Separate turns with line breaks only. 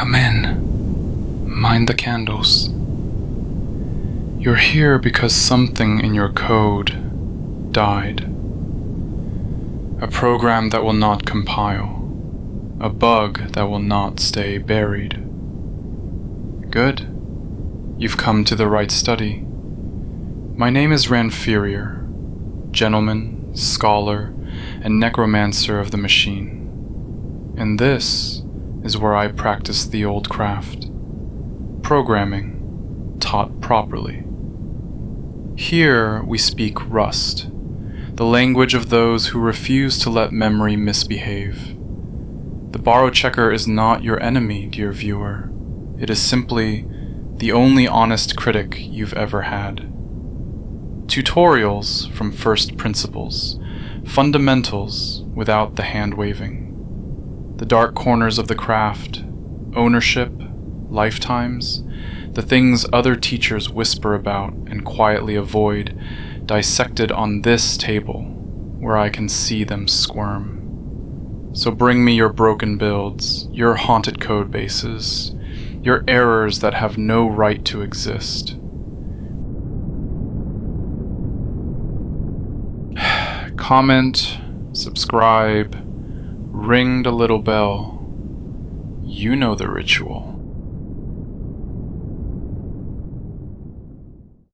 Come in. Mind the candles. You're here because something in your code died. A program that will not compile. A bug that will not stay buried. Good. You've come to the right study. My name is Ranferior, gentleman, scholar, and necromancer of the machine. And this is where I practice the old craft. Programming, taught properly. Here we speak Rust, the language of those who refuse to let memory misbehave. The borrow checker is not your enemy, dear viewer. It is simply the only honest critic you've ever had. Tutorials from first principles, fundamentals without the hand-waving. The dark corners of the craft, ownership, lifetimes, the things other teachers whisper about and quietly avoid, dissected on this table, where I can see them squirm. So bring me your broken builds, your haunted codebases, your errors that have no right to exist. Comment, subscribe, ring the little bell. You know the ritual.